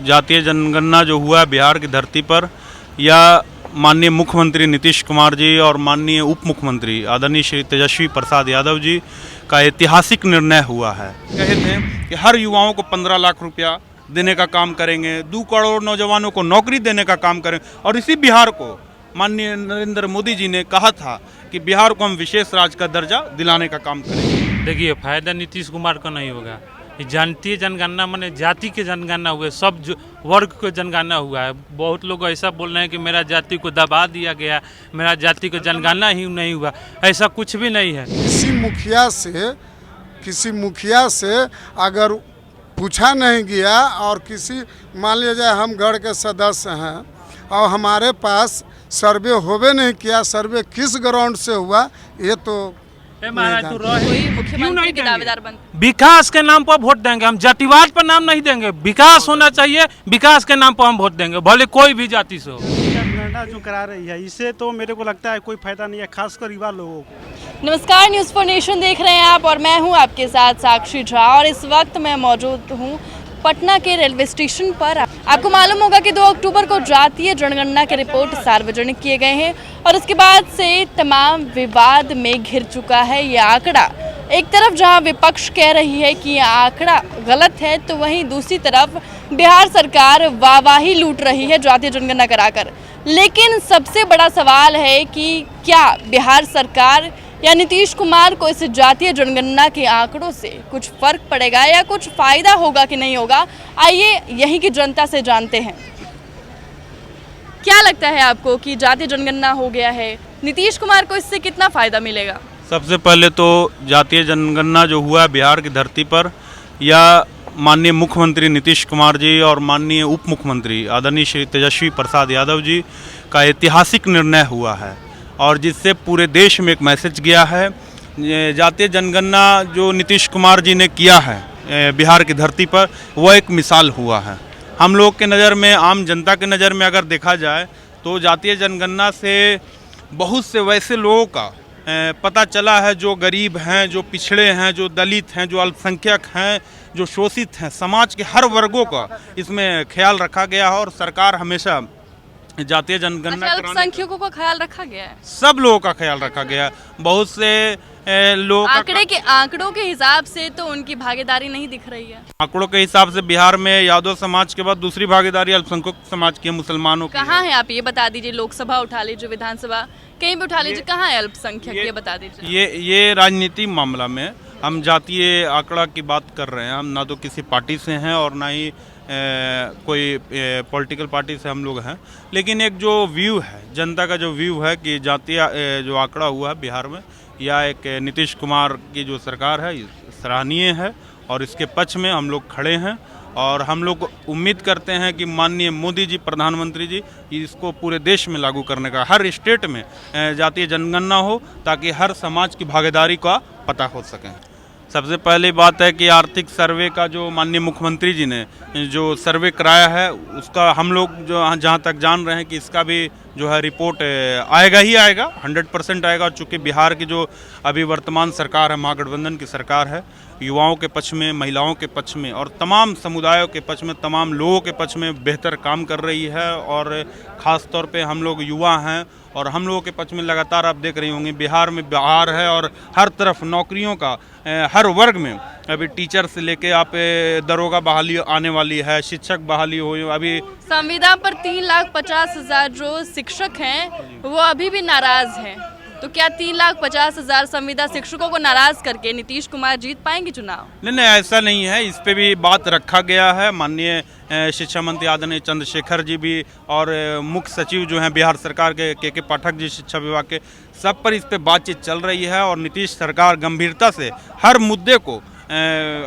जातीय जनगणना जो हुआ है बिहार की धरती पर, या माननीय मुख्यमंत्री नीतीश कुमार जी और माननीय उप मुख्यमंत्री आदरणीय श्री तेजस्वी प्रसाद यादव जी का ऐतिहासिक निर्णय हुआ है। कहे थे कि हर युवाओं को 15 लाख रुपया देने का काम करेंगे, 2 करोड़ नौजवानों को नौकरी देने का काम करेंगे, और इसी बिहार को माननीय नरेंद्र मोदी जी ने कहा था कि बिहार को हम विशेष राज्य का दर्जा दिलाने का काम करेंगे। देखिए, फायदा नीतीश कुमार को नहीं होगा। जातीय जनगणना माने जाति के जनगणना हुए, सब वर्ग को जनगणना हुआ है। बहुत लोग ऐसा बोल रहे हैं कि मेरा जाति को दबा दिया गया, मेरा जाति को जनगणना ही नहीं हुआ। ऐसा कुछ भी नहीं है। किसी मुखिया से अगर पूछा नहीं गया, और किसी मान लिया जाए हम गढ़ के सदस्य हैं और हमारे पास सर्वे होवे नहीं किया, सर्वे किस ग्राउंड से हुआ ये तो मुख्यमंत्री के दावेदार बनते। विकास के नाम पर वोट देंगे हम, जातिवाद पर नाम नहीं देंगे। विकास होना चाहिए, विकास के नाम पर हम वोट देंगे, भले कोई भी जाति से हो। जनगणना जो करा रही है इससे तो मेरे को लगता है कोई फायदा नहीं है, खासकर युवा लोगों को। नमस्कार, न्यूज़ फॉर नेशन देख रहे हैं आप और मैं हूं आपके साथ साक्षी झा, और इस वक्त मैं मौजूद हूं पटना के रेलवे स्टेशन पर। आपको मालूम होगा कि 2 अक्टूबर को जातीय जनगणना के रिपोर्ट सार्वजनिक किए गए हैं, और उसके बाद से तमाम विवाद में घिर चुका है ये आंकड़ा। एक तरफ जहां विपक्ष कह रही है कि ये आंकड़ा गलत है, तो वहीं दूसरी तरफ बिहार सरकार वाहवाही लूट रही है जातीय जनगणना कराकर। लेकिन सबसे बड़ा सवाल है कि क्या बिहार सरकार या नीतीश कुमार को इस जातीय जनगणना के आंकड़ों से कुछ फर्क पड़ेगा या कुछ फायदा होगा कि नहीं होगा? आइए यहीं की जनता से जानते हैं। क्या लगता है आपको कि जातीय जनगणना हो गया है, नीतीश कुमार को इससे कितना फायदा मिलेगा? सबसे पहले तो जातीय जनगणना जो हुआ है बिहार की धरती पर, या माननीय मुख्यमंत्री नीतीश कुमार जी और माननीय उप मुख्यमंत्री आदरणीय श्री तेजस्वी प्रसाद यादव जी का ऐतिहासिक निर्णय हुआ है, और जिससे पूरे देश में एक मैसेज गया है। जातीय जनगणना जो नीतीश कुमार जी ने किया है बिहार की धरती पर, वह एक मिसाल हुआ है। हम लोग के नज़र में, आम जनता के नज़र में अगर देखा जाए तो जातीय जनगणना से बहुत से वैसे लोगों का पता चला है जो गरीब हैं, जो पिछड़े हैं, जो दलित हैं, जो अल्पसंख्यक हैं, जो शोषित हैं। समाज के हर वर्गों का इसमें ख्याल रखा गया है, और सरकार हमेशा जातीय जनगणना अल्पसंख्यकों का ख्याल रखा गया है, सब लोगों का ख्याल रखा गया। बहुत से लोग आंकड़ों के हिसाब से तो उनकी भागीदारी नहीं दिख रही है। आंकड़ों के हिसाब से बिहार में यादव समाज के बाद दूसरी भागीदारी अल्पसंख्यक समाज की है, मुसलमानों की। कहाँ है आप ये बता दीजिए? लोकसभा उठा लीजिए, विधानसभा कहीं भी उठा लीजिए, कहाँ है अल्पसंख्यक ये बता दीजिए। ये राजनीति मामला में हम जातीय आंकड़ा की बात कर रहे हैं। हम ना तो किसी पार्टी से हैं और ना ही कोई पॉलिटिकल पार्टी से हम लोग हैं, लेकिन एक जो व्यू है, जनता का जो व्यू है कि जातीय जो आंकड़ा हुआ है बिहार में, या एक नीतीश कुमार की जो सरकार है, सराहनीय है, और इसके पक्ष में हम लोग खड़े हैं। और हम लोग उम्मीद करते हैं कि माननीय मोदी जी, प्रधानमंत्री जी, इसको पूरे देश में लागू करने का, हर स्टेट में जातीय जनगणना हो, ताकि हर समाज की भागीदारी का पता हो सके। सबसे पहली बात है कि आर्थिक सर्वे का जो माननीय मुख्यमंत्री जी ने जो सर्वे कराया है, उसका हम लोग जो जहाँ तक जान रहे हैं कि इसका भी जो है रिपोर्ट आएगा ही आएगा, 100% आएगा। चूँकि बिहार की जो अभी वर्तमान सरकार है, महागठबंधन की सरकार है, युवाओं के पक्ष में, महिलाओं के पक्ष में और तमाम समुदायों के पक्ष में, तमाम लोगों के पक्ष में बेहतर काम कर रही है। और ख़ास तौर पे हम लोग युवा हैं, और हम लोगों के पक्ष में लगातार आप देख रही होंगी बिहार में बहार है, और हर तरफ नौकरियों का, हर वर्ग में, अभी टीचर से लेके आप दरोगा बहाली आने वाली है, शिक्षक बहाली हो। अभी संविदा पर 3,50,000 जो शिक्षक हैं वो अभी भी नाराज हैं, तो क्या 3,50,000 संविदा शिक्षकों को नाराज करके नीतीश कुमार जीत पाएंगे चुनाव? नहीं, ऐसा नहीं है। इस पे भी बात रखा गया है। माननीय शिक्षा मंत्री आदरणीय चंद्रशेखर जी भी, और मुख्य सचिव जो हैं बिहार सरकार के पाठक जी शिक्षा विभाग के, सब पर इस पे बातचीत चल रही है। और नीतीश सरकार गंभीरता से हर मुद्दे को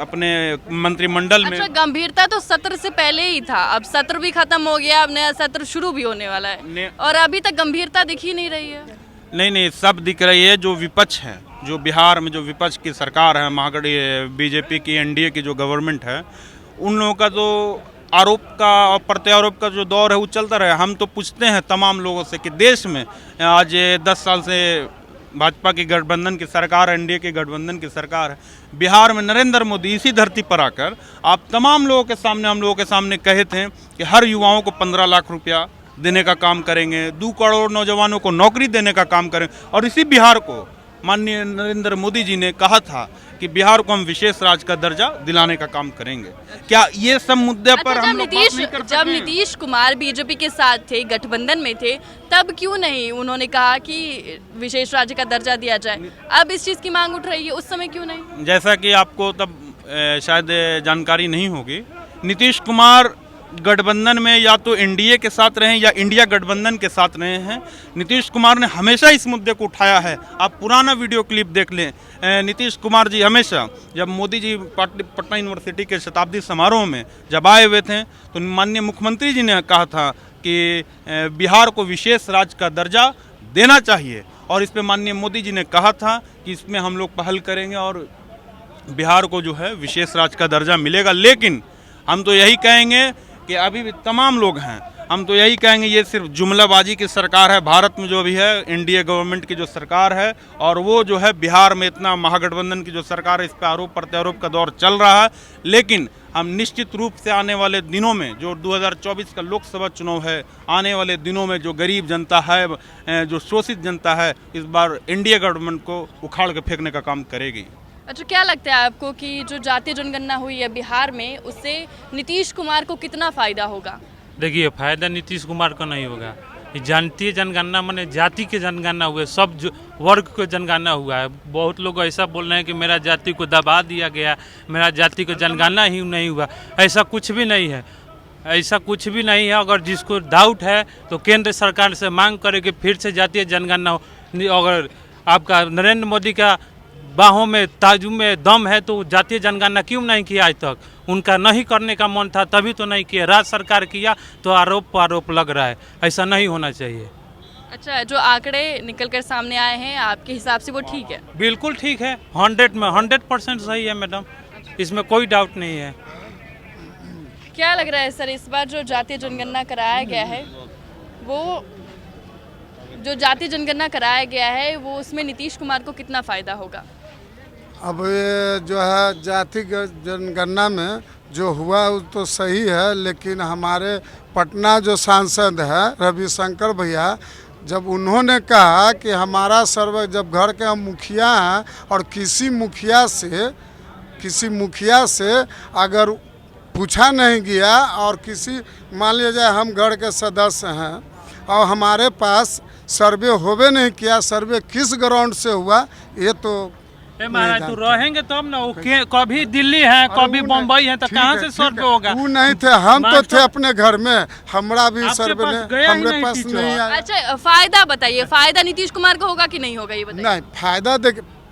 अपने मंत्रिमंडल में। अच्छा, गंभीरता तो सत्र से पहले ही था, अब सत्र भी खत्म हो गया, अब नया सत्र शुरू भी होने वाला है, और अभी तक गंभीरता दिख ही नहीं रही है। नहीं, सब दिख रही है। जो विपक्ष है, जो बिहार में जो विपक्ष की सरकार है, महागठ बीजेपी की, एनडीए की जो गवर्नमेंट है, उन लोगों का जो आरोप का और प्रत्यारोप का जो दौर है वो चलता रहे। हम तो पूछते हैं तमाम लोगों से कि देश में आज 10 साल से भाजपा की गठबंधन की सरकार, एनडीए की गठबंधन की सरकार है। बिहार में नरेंद्र मोदी इसी धरती पर आकर आप तमाम लोगों के सामने, हम लोगों के सामने कहे थे कि हर युवाओं को 15 लाख रुपया देने का काम करेंगे, 2 करोड़ नौजवानों को नौकरी देने का काम करेंगे। और इसी बिहार को माननीय नरेंद्र मोदी जी ने कहा था कि बिहार को हम विशेष राज्य का दर्जा दिलाने का काम करेंगे। क्या ये सब मुद्दे पर हम लोग बात नहीं कर सकते? जब नीतीश कुमार बीजेपी के साथ थे, गठबंधन में थे, तब क्यों नहीं उन्होंने कहा कि विशेष राज्य का दर्जा दिया जाए? अब इस चीज़ की मांग उठ रही है, उस समय क्यों नहीं? जैसा कि आपको तब शायद जानकारी नहीं होगी, नीतीश कुमार गठबंधन में या तो एनडीए के साथ रहे या इंडिया गठबंधन के साथ रहे हैं। नीतीश कुमार ने हमेशा इस मुद्दे को उठाया है। आप पुराना वीडियो क्लिप देख लें, नीतीश कुमार जी हमेशा, जब मोदी जी पटना यूनिवर्सिटी के शताब्दी समारोह में जब आए हुए थे तो माननीय मुख्यमंत्री जी ने कहा था कि बिहार को विशेष राज्य का दर्जा देना चाहिए, और इस पर माननीय मोदी जी ने कहा था कि इसमें हम लोग पहल करेंगे और बिहार को जो है विशेष राज्य का दर्जा मिलेगा। लेकिन हम तो यही कहेंगे कि अभी भी तमाम लोग हैं, हम तो यही कहेंगे ये सिर्फ जुमलाबाजी की सरकार है। भारत में जो भी है एनडीए गवर्नमेंट की जो सरकार है, और वो जो है बिहार में इतना महागठबंधन की जो सरकार है, इस पर आरोप प्रत्यारोप का दौर चल रहा है। लेकिन हम निश्चित रूप से आने वाले दिनों में, जो 2024 का लोकसभा चुनाव है, आने वाले दिनों में जो गरीब जनता है, जो शोषित जनता है, इस बार एनडीए गवर्नमेंट को उखाड़ के फेंकने का काम करेगी। अच्छा, क्या लगता है आपको कि जो जातीय जनगणना हुई है बिहार में, उससे नीतीश कुमार को कितना फायदा होगा? देखिए, फायदा नीतीश कुमार को नहीं होगा। ये जातीय जनगणना माने जाति के जनगणना हुए, सब वर्ग को जनगणना हुआ है। बहुत लोग ऐसा बोल रहे हैं कि मेरा जाति को दबा दिया गया, मेरा जाति को जनगणना ही नहीं हुआ। ऐसा कुछ भी नहीं है, ऐसा कुछ भी नहीं है। अगर जिसको डाउट है तो केंद्र सरकार से मांग करे कि फिर से जातीय जनगणना हो। अगर आपका नरेंद्र मोदी का बाहों में, ताजू में दम है तो जातीय जनगणना क्यों नहीं किया आज तक? उनका नहीं करने का मन था तभी तो नहीं किया। राज्य सरकार किया तो आरोप पर आरोप लग रहा है, ऐसा नहीं होना चाहिए। अच्छा, जो आंकड़े निकल कर सामने आए हैं आपके हिसाब से वो ठीक है? बिल्कुल ठीक है, 100% सही है मैडम, इसमें कोई डाउट नहीं है। क्या लग रहा है सर, इस बार जो जातीय जनगणना कराया गया है, वो जो जातीय जनगणना कराया गया है वो उसमें नीतीश कुमार को कितना फायदा होगा? अब ये जो है जाति जनगणना में जो हुआ वो तो सही है, लेकिन हमारे पटना जो सांसद है रविशंकर भैया, जब उन्होंने कहा कि हमारा सर्वे, जब घर के हम मुखिया हैं और किसी मुखिया से अगर पूछा नहीं गया, और किसी मान लिया जाए हम घर के सदस्य हैं और हमारे पास सर्वे होवे नहीं किया, सर्वे किस ग्राउंड से हुआ ये तो महाराज तो रहेंगे तब ना। कभी दिल्ली है, कभी बम्बई है, तो कहाँ से सर्वे होगा? वो नहीं थे, हम तो थे अपने घर में, हमारा भी सर्वे हमारे पास नहीं आया। अच्छा, फायदा बताइए, फायदा नीतीश कुमार को होगा कि नहीं होगा ये बताइए? नहीं,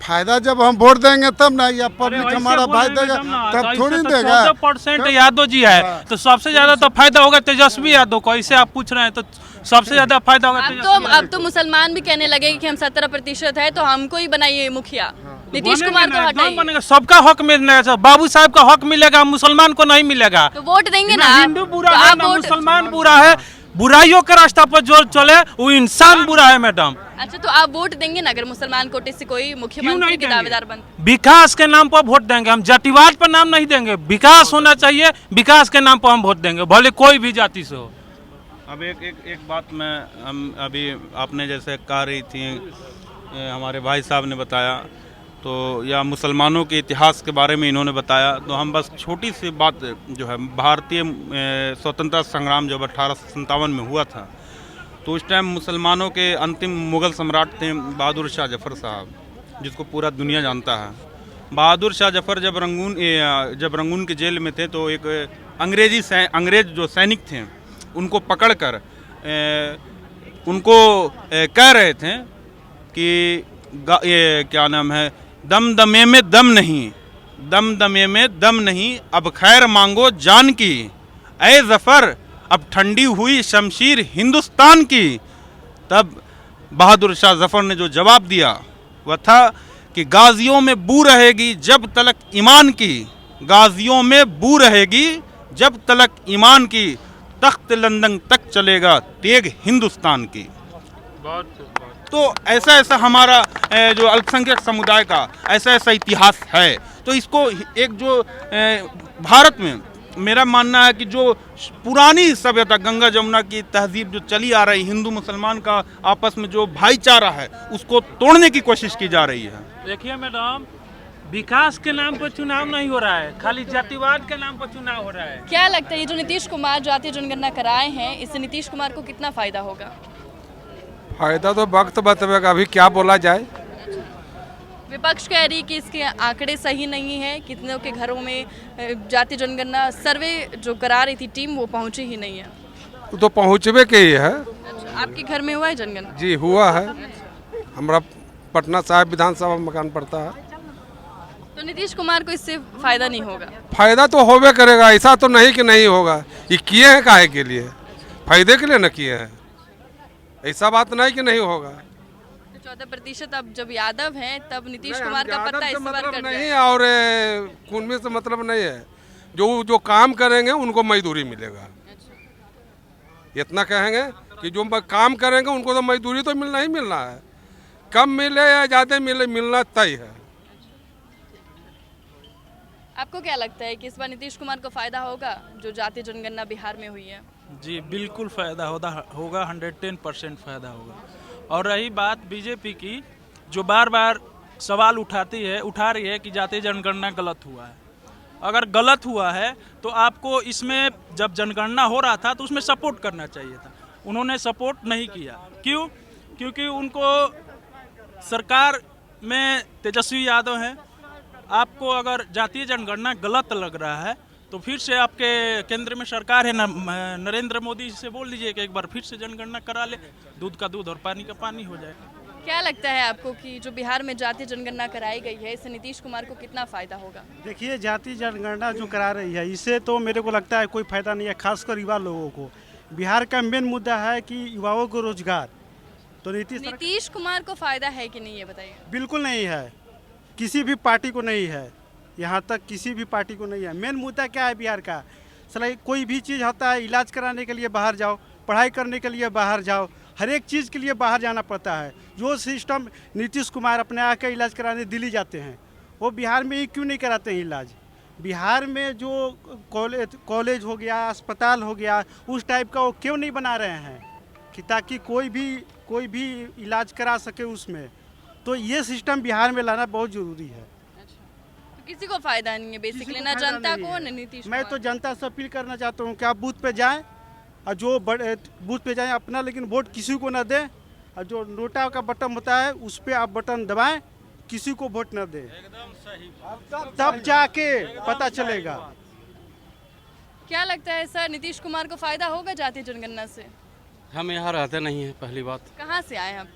फायदा जब हम वोट देंगे तब ना, या पब्लिक हमारा भाई देगा तब थोड़ी देगा। 14% यादव जी है तो सबसे ज्यादा तो फायदा होगा तेजस्वी यादव को। ऐसे आप पूछ रहे हैं तो सबसे ज्यादा फायदा होगा। अब तो मुसलमान भी कहने लगे कि हम 17% है तो हमको ही बनाइए मुखिया, नीतीश कुमार को हटाइए। सबका हक मिलेगा, बाबू साहब का हक मिलेगा, मुसलमान को नहीं मिलेगा। तो वोट देंगे ना? हिंदू बुरा है ना मुसलमान बुरा है, बुराइयों के रास्ता पर जो चले वो इंसान बुरा है मैडम। अच्छा, तो आप वोट देंगे ना अगर मुसलमान कोटे से कोई मुख्यमंत्री के दावेदार बन? विकास के नाम पर वोट देंगे हम, जातिवाद पर नाम नहीं देंगे। विकास होना चाहिए, विकास के नाम पर हम वोट देंगे, भले कोई भी जाति से हो। अब एक बात हम अभी आपने जैसे कह रही थी, हमारे भाई साहब ने बताया, तो या मुसलमानों के इतिहास के बारे में इन्होंने बताया, तो हम बस छोटी सी बात जो है, भारतीय स्वतंत्रता संग्राम जब 1857 में हुआ था, तो उस टाइम मुसलमानों के अंतिम मुग़ल सम्राट थे बहादुर शाह जफ़र साहब, जिसको पूरा दुनिया जानता है। बहादुर शाह जफ़र जब रंगून के जेल में थे तो एक अंग्रेज जो सैनिक थे उनको पकड़कर उनको कह रहे थे कि ये क्या नाम है, दमदमे में दम नहीं, दमदमे में दम नहीं, अब खैर मांगो जान की, ऐ ज़फ़र अब ठंडी हुई शमशीर हिंदुस्तान की। तब बहादुर शाह ज़फ़र ने जो जवाब दिया वह था कि गाजियों में बू रहेगी जब तलक ईमान की, गाजियों में बू रहेगी जब तलक ईमान की, तख्त लंदन तक चलेगा तेग हिंदुस्तान की। तो ऐसा ऐसा हमारा जो अल्पसंख्यक समुदाय का ऐसा ऐसा इतिहास है। तो इसको एक जो भारत में मेरा मानना है कि जो पुरानी सभ्यता गंगा जमुना की तहजीब जो चली आ रही, हिंदू मुसलमान का आपस में जो भाईचारा है, उसको तोड़ने की कोशिश की जा रही है। देखिए मैडम, विकास के नाम पर चुनाव नहीं हो रहा है, खाली जातिवाद के नाम पर चुनाव हो रहा है। क्या लगता है ये जो नीतीश कुमार जातीय जनगणना कराए हैं, इससे नीतीश कुमार को कितना फायदा होगा? फायदा तो वक्त बतवेगा, अभी क्या बोला जाए। विपक्ष कह रही कि इसके आंकड़े सही नहीं है, कितनों के घरों में जातीय जनगणना सर्वे जो करा रही थी टीम वो पहुंची ही नहीं है। वो तो पहुँचबे के ही है। अच्छा, आपके घर में हुआ है जनगणना? जी हुआ है, हमारा पटना साहिब विधानसभा में मकान पड़ता है। तो नीतीश कुमार को इससे फायदा नहीं होगा? फायदा तो होबे करेगा, ऐसा तो नहीं कि नहीं होगा। ये किए हैं काहे के लिए? फायदे के लिए न किए हैं, ऐसा बात नहीं कि नहीं होगा। 14% अब जब यादव हैं तब नीतीश कुमार का पत्ता इस बार मतलब कट नहीं, जाएगा। और खून से मतलब नहीं है। जो काम करेंगे उनको मजदूरी मिलेगा। इतना कहेंगे कि जो काम करेंगे उनको तो मजदूरी तो मिलना ही मिलना है, कम मिले या ज़्यादा मिले, मिलना तय है। आपको क्या लगता है कि इस बार नीतीश कुमार को फायदा होगा जो जातीय जनगणना बिहार में हुई है? जी बिल्कुल फ़ायदा होगा 110% फ़ायदा होगा। और रही बात बीजेपी की, जो बार बार सवाल उठा रही है कि जातीय जनगणना गलत हुआ है। अगर गलत हुआ है तो आपको इसमें जब जनगणना हो रहा था तो उसमें सपोर्ट करना चाहिए था, उन्होंने सपोर्ट नहीं किया। क्यों? क्योंकि उनको सरकार में तेजस्वी यादव हैं। आपको अगर जातीय जनगणना गलत लग रहा है तो फिर से आपके केंद्र में सरकार है, नरेंद्र मोदी से बोल दीजिए कि एक बार फिर से जनगणना करा ले, दूध का दूध और पानी का पानी हो जाए। क्या लगता है आपको कि जो बिहार में जातीय जनगणना कराई गई है इससे नीतीश कुमार को कितना फायदा होगा? देखिए, जातीय जनगणना जो करा रही है इससे तो मेरे को लगता है कोई फायदा नहीं है, खासकर युवा लोगों को। बिहार का मेन मुद्दा है कि युवाओं को रोजगार। तो नीतीश कुमार को फायदा है कि नहीं, ये बताइए। बिल्कुल नहीं है, किसी भी पार्टी को नहीं है, यहाँ तक किसी भी पार्टी को नहीं है। मेन मुद्दा क्या है बिहार का? सला कोई भी चीज़ होता है, इलाज कराने के लिए बाहर जाओ, पढ़ाई करने के लिए बाहर जाओ, हर एक चीज़ के लिए बाहर जाना पड़ता है। जो सिस्टम नीतीश कुमार अपने आके इलाज कराने दिल्ली जाते हैं, वो बिहार में ही क्यों नहीं कराते हैं इलाज? बिहार में जो कॉलेज हो गया, अस्पताल हो गया, उस टाइप का वो क्यों नहीं बना रहे हैं कि ताकि कोई भी इलाज करा सके उसमें। तो ये सिस्टम बिहार में लाना बहुत ज़रूरी है। तो किसी को फायदा नहीं है बेसिकली, ना जनता को ना नीतीश मैं कुमार तो जनता से अपील करना चाहता हूँ कि आप बूथ पे जाएं और जो बूथ पे जाएं अपना, लेकिन वोट किसी को ना दें। और जो नोटा का बटन होता है उस पर आप बटन दबाएं, किसी को वोट न दें, एकदम सही। तब जाके पता चलेगा। क्या लगता है सर, नीतीश कुमार को फायदा होगा जातीय जनगणना से? हम यहाँ रहते नहीं हैं, पहली बात। कहाँ से आए आप?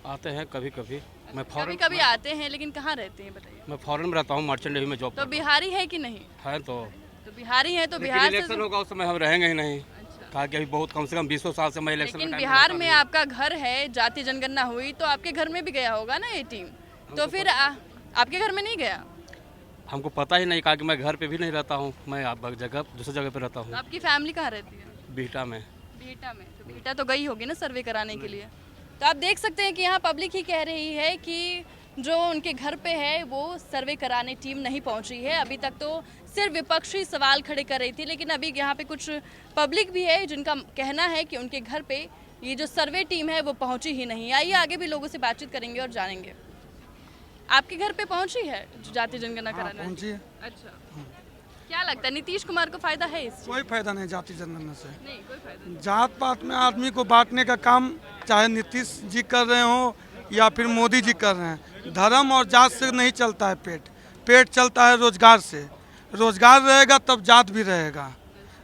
आते हैं कभी कभी। मैं कभी फॉरेन कभी आते हैं, लेकिन कहाँ रहते हैं बताइए? मैं फॉरेन में रहता हूँ, मर्चेंट नेवी में जॉब तो बिहारी है कि नहीं? है। तो बिहारी है तो लेकिन बिहार से इलेक्शन होगा उस समय हम रहेंगे ही नहीं। कहा कि अभी बहुत कम से कम 20 साल से मैं इलेक्शन लेकिन बिहार में आपका घर है, जातीय जनगणना हुई तो आपके घर में भी गया होगा ना ये टीम, तो फिर आपके घर में नहीं गया? हमको पता ही नहीं, कहा कि मैं घर पे भी नहीं रहता हूँ, मैं दूसरी जगह पे रहता तो हूँ। आपकी फैमिली कहाँ रहती है? बिहटा में। बिहटा में? तो बिहटा तो गई होगी ना सर्वे कराने के लिए। तो आप देख सकते हैं कि यहाँ पब्लिक ही कह रही है कि जो उनके घर पे है वो सर्वे कराने टीम नहीं पहुंची है। अभी तक तो सिर्फ विपक्षी सवाल खड़े कर रही थी, लेकिन अभी यहाँ पे कुछ पब्लिक भी है जिनका कहना है कि उनके घर पे ये जो सर्वे टीम है वो पहुंची ही नहीं। आइए आगे भी लोगों से बातचीत करेंगे और जानेंगे। आपके घर पे पहुंची है जातीय जनगणना कराने? पहुंची है। अच्छा, क्या लगता है नीतीश कुमार को फायदा है इससे? कोई फायदा नहीं जाति जनगणना से। नहीं, कोई फायदा नहीं। जात पात में आदमी को बांटने का काम चाहे नीतीश जी कर रहे हो या फिर मोदी जी कर रहे हैं। धर्म और जात से नहीं चलता है पेट चलता है रोजगार से। रोजगार रहेगा तब जात भी रहेगा,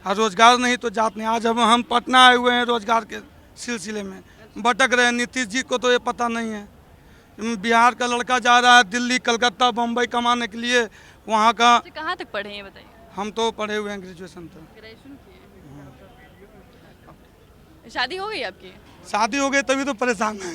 और रोजगार नहीं तो जात नहीं। आज हम पटना आए हुए हैं रोजगार के सिलसिले में, भटक रहे हैं। नीतीश जी को तो ये पता नहीं है। बिहार का लड़का जा रहा है दिल्ली, कलकत्ता, बम्बई कमाने के लिए, वहाँ का। कहाँ तक पढ़े हैं बताइए? हम तो पढ़े हुए हैं ग्रेजुएशन तक। ग्रेजुएशन किए। शादी हो गई आपकी? शादी हो गई तभी तो परेशान है।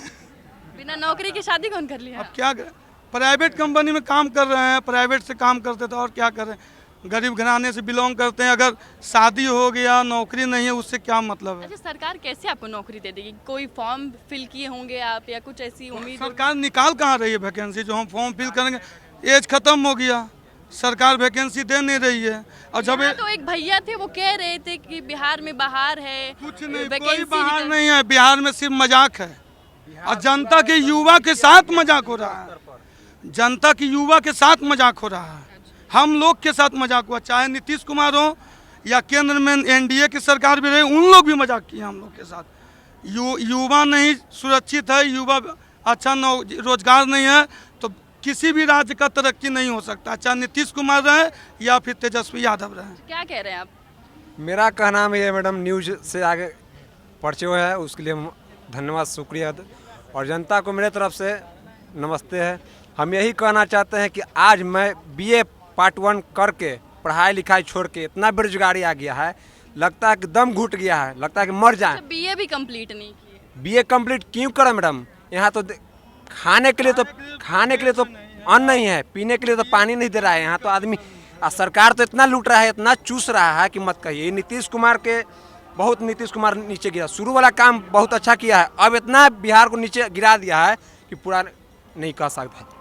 बिना नौकरी की शादी कौन कर लिया? अब क्या करें, प्राइवेट कंपनी में काम कर रहे हैं, प्राइवेट से काम करते थे और क्या करें। गरीब घराने से बिलोंग करते हैं, अगर शादी हो गया नौकरी नहीं है उससे क्या मतलब है। अच्छा, सरकार कैसे आपको नौकरी दे देगी? कोई फॉर्म फिल किए होंगे आप या कुछ ऐसी उम्मीद? सरकार निकाल कहाँ रही है वैकेंसी जो हम फॉर्म फिल करेंगे? एज खत्म हो गया, सरकार वैकेंसी दे नहीं रही है। और जब यहाँ तो एक भैया थे वो कह रहे थे कि बिहार में बाहर है, कुछ नहीं, कोई वैकेंसी बाहर नहीं है, बिहार में सिर्फ मजाक है और जनता के युवा के साथ मजाक हो रहा है, जनता की युवा के साथ मजाक हो रहा है, हम लोग के साथ मजाक हुआ, चाहे नीतीश कुमार हो या केंद्र में एनडीए की सरकार भी रही, उन लोग भी मजाक किए हम लोग के साथ। युवा नहीं सुरक्षित है, युवा अच्छा रोजगार नहीं है तो किसी भी राज्य का तरक्की नहीं हो सकता, चाहे नीतीश कुमार रहे या फिर तेजस्वी यादव रहे। क्या कह रहे हैं आप? मेरा कहना है मैडम, न्यूज़ से आगे परिचय है उसके लिए धन्यवाद, शुक्रिया। और जनता को मेरे तरफ से नमस्ते है। हम यही कहना चाहते हैं कि आज मैं बीए पार्ट 1 करके पढ़ाई लिखाई छोड़ के इतना बेरोजगारी आ गया है, लगता है कि दम घुट गया है, लगता है कि मर जाए। बीए भी कंप्लीट नहीं किए? बीए कंप्लीट क्यों करें मैडम? यहाँ तो खाने के लिए तो अन्न नहीं है, पीने के लिए तो पानी नहीं दे रहा है यहाँ तो आदमी। सरकार तो इतना लूट रहा है, इतना चूस रहा है कि मत कहिए। नीतीश कुमार नीचे गिरा, शुरू वाला काम बहुत अच्छा किया है, अब इतना बिहार को नीचे गिरा दिया है कि पूरा नहीं कह सकता।